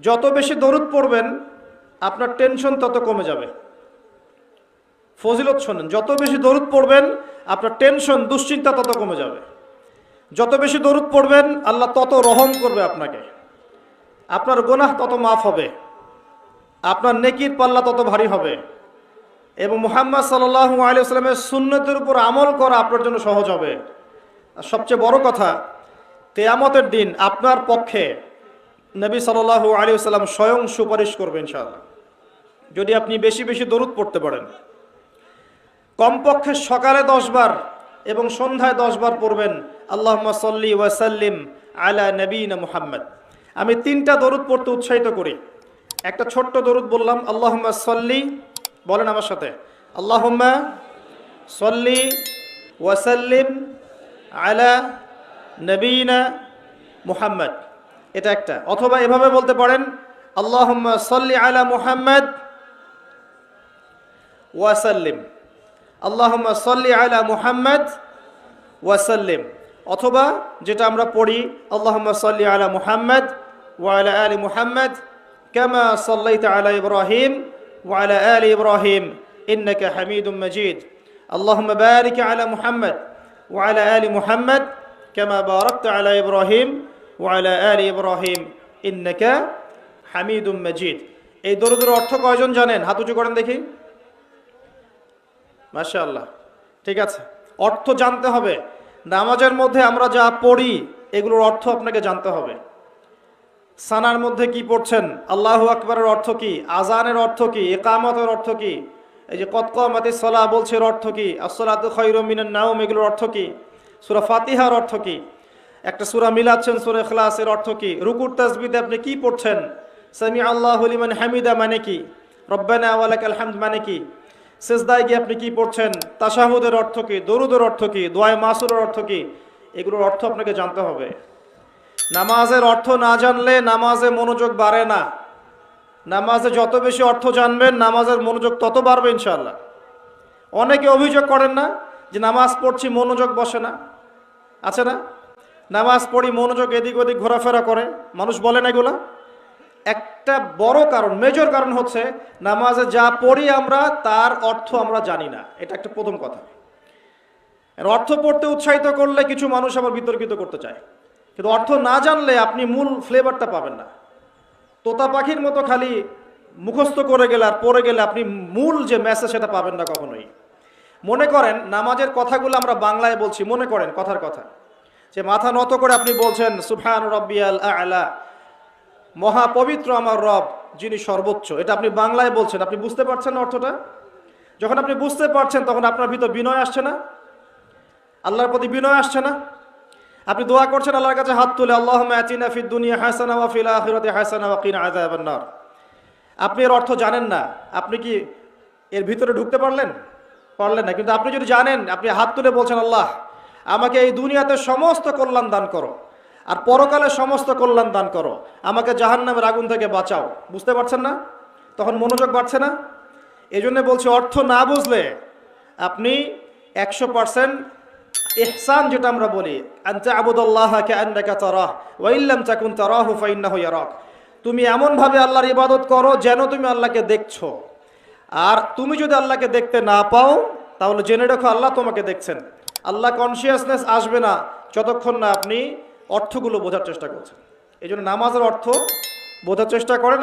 যত বেশি দরুদ পড়বেন আপনার টেনশন তত কমে যাবে। ফজিলত শোনেন, যত বেশি দরুদ পড়বেন আপনার টেনশন দুশ্চিন্তা তত কমে যাবে। যত বেশি দরুদ পড়বেন আল্লাহ তত রহম করবে আপনাকে, আপনার গুনাহ তত মাফ হবে, আপনার নেকির পাল্লা তত ভারী হবে এবং মুহাম্মদ সাল্লাল্লাহু আলাইহি ওয়াসাল্লামের সুন্নতের উপর আমল করা আপনার জন্য সহজ হবে। আর সবচেয়ে বড় কথা, কিয়ামতের দিন আপনার পক্ষে নবী সাল্লাল্লাহু আলাইহি ওয়াসাল্লাম স্বয়ং সুপারিশ করবেন ইনশাআল্লাহ, যদি আপনি বেশি বেশি দরুদ পড়তে পারেন। কমপক্ষে সকালে 10 বার এবং সন্ধ্যায় 10 বার পড়বেন আল্লাহুম্মা সাল্লি ওয়া সাল্লিম আলা নবিয়িনা মুহাম্মদ। আমি 3টা দরুদ পড়তে উৎসাহিত করি। একটা ছোট্ট দরুদ বললাম, আল্লাহুম্মা সাল্লি, বলেন আমার সাথে, আল্লাহুম্মা সাল্লি ওয়া সাল্লিম আলা নবিয়িনা মুহাম্মদ, এটা একটা। অথবা এভাবে বলতে পারেন, আল্লাহুম্মা সাল্লি আলা মুহাম্মদ ওয়া সাল্লিম, আল্লাহুম্মা সাল্লি আলা মুহাম্মদ ওয়া সাল্লিম। অথবা যেটা আমরা পড়ি, আল্লাহুম্মা সাল্লি আলা মুহাম্মদ ওয়া আলা আলি মুহাম্মদ কামা সাল্লাইতা আলা ইব্রাহিম ওয়া আলা আলি ইব্রাহিম ইন্নাকা হামিদুম মাজিদ, আল্লাহুম্মা বারিক আলা মুহাম্মদ ওয়া আলা আলি মুহাম্মদ কামা বারাকতা আলা ইব্রাহিম ওয়া আলা আলি ইব্রাহিম ইন্নাকা হামিদুম মাজিদ। এই দরুদের অর্থ কয়জন জানেন? হাত উঁচু করেন দেখি। মাশাআল্লাহ, ঠিক আছে। অর্থ জানতে হবে। নামাজের মধ্যে আমরা যা পড়ি এগুলোর অর্থ আপনাকে জানতে হবে। সানার মধ্যে কি পড়ছেন, আল্লাহু আকবারের অর্থ কি, আজানের অর্থ কি, ইকামতের অর্থ কি, এই যে কদ কামাতিস সালাহ বলছে এর অর্থ কি, আসসালাতু খায়রুম মিনান নাওম এগুলোর অর্থ কি, সূরা ফাতিহার অর্থ কি, একটা সূরা মিলাচ্ছেন সূরা ইখলাস এর অর্থ কি, রুকুর তাসবিহতে আপনি কি পড়ছেন, সামি আল্লাহু লিমান হামিদা মানে কি, রব্বানা ওয়া লাকাল হামদ মানে কি, সিজদায় গিয়ে আপনি কি পড়ছেন, তাশাহুদের অর্থ কি, দরুদের অর্থ কি, দোয়ায়ে মাসুরের অর্থ কি, এগুলোর অর্থ আপনাকে জানতে হবে। নামাজের অর্থ না জানলে নামাজে মনোযোগ বাড়ে না। নামাজে যত বেশি অর্থ জানবেন নামাজের মনোযোগ তত বাড়বে ইনশাআল্লাহ। অনেকে অভিযোগ করেন না যে নামাজ পড়ছি মনোযোগ বসে না, আছে না? নামাজ পড়ি মনোযোগ এদিক ওদিক ঘোরাফেরা করে, মানুষ বলে না এগুলা? একটা বড় কারণ, মেজর কারণ হচ্ছে নামাজে যা পড়ি আমরা তার অর্থ আমরা জানি না। এটা একটা প্রথম কথা। অর্থ পড়তে উৎসাহিত করলে কিছু মানুষ আবার বিতর্কিত করতে চায়, কিন্তু অর্থ না জানলে আপনি মূল ফ্লেভারটা পাবেন না। তোতা পাখির মতো খালি মুখস্থ করে গেলে আর পড়ে গেলে আপনি মূল যে মেসেজ সেটা পাবেন না কখনোই। মনে করেন নামাজের কথাগুলো আমরা বাংলায় বলছি, মনে করেন কথার কথা, যে মাথা নত করে আপনি বলছেন সুবহান রাব্বিয়াল আ'লা, মহাপবিত্র আমার রব যিনি সর্বোচ্চ, এটা আপনি বাংলায় বলছেন, আপনি বুঝতে পারছেন না অর্থটা? যখন আপনি বুঝতে পারছেন তখন আপনার ভিতর বিনয় আসছে না? আল্লাহর প্রতি বিনয় আসছে না? আপনি দোয়া করছেন আল্লাহর কাছে হাত তুলে, আল্লাহুম্মা আতিনা ফিদ দুনিয়া হাসানা ওয়া ফিল আখিরাতি হাসানা ওয়া কিনা আযাবান নার। আপনি এর অর্থ জানেন না, আপনি কি এর ভিতরে ঢুকতে পারলেন? পারলেন না। কিন্তু আপনি যদি জানেন, আপনি হাত তুলে বলছেন, আল্লাহ আমাকে এই দুনিয়াতে সমস্ত কল্যাণ দান করো আর পরকালে সমস্ত কল্যাণ দান করো, আমাকে জাহান্নামের আগুন থেকে বাঁচাও। বুঝতে পারছেন না? তখন মনোযোগ বাড়ছে না? এই জন্য বলছি, অর্থ না বুঝলে আপনি 100% ইহসান যেটা আমরা বলি, আনতা আবুদুল্লাহা কাআন্নাকা তারাহ ওয়া ইল্লাম তাকুন তারাহু ফাইন্নাহু ইয়ারাক, তুমি এমনভাবে আল্লাহর ইবাদত করো যেন তুমি আল্লাহকে দেখছো। আর তুমি যদি আল্লাহকে দেখতে না পাও তাহলে জেনে রাখো আল্লাহ তোমাকে দেখছেন। আল্লাহ কনসিয়াসনেস আসবে না যতক্ষণ না আপনি অর্থগুলো বোঝার চেষ্টা করছেন। এই জন্য নামাজের অর্থ বোঝার চেষ্টা করেন।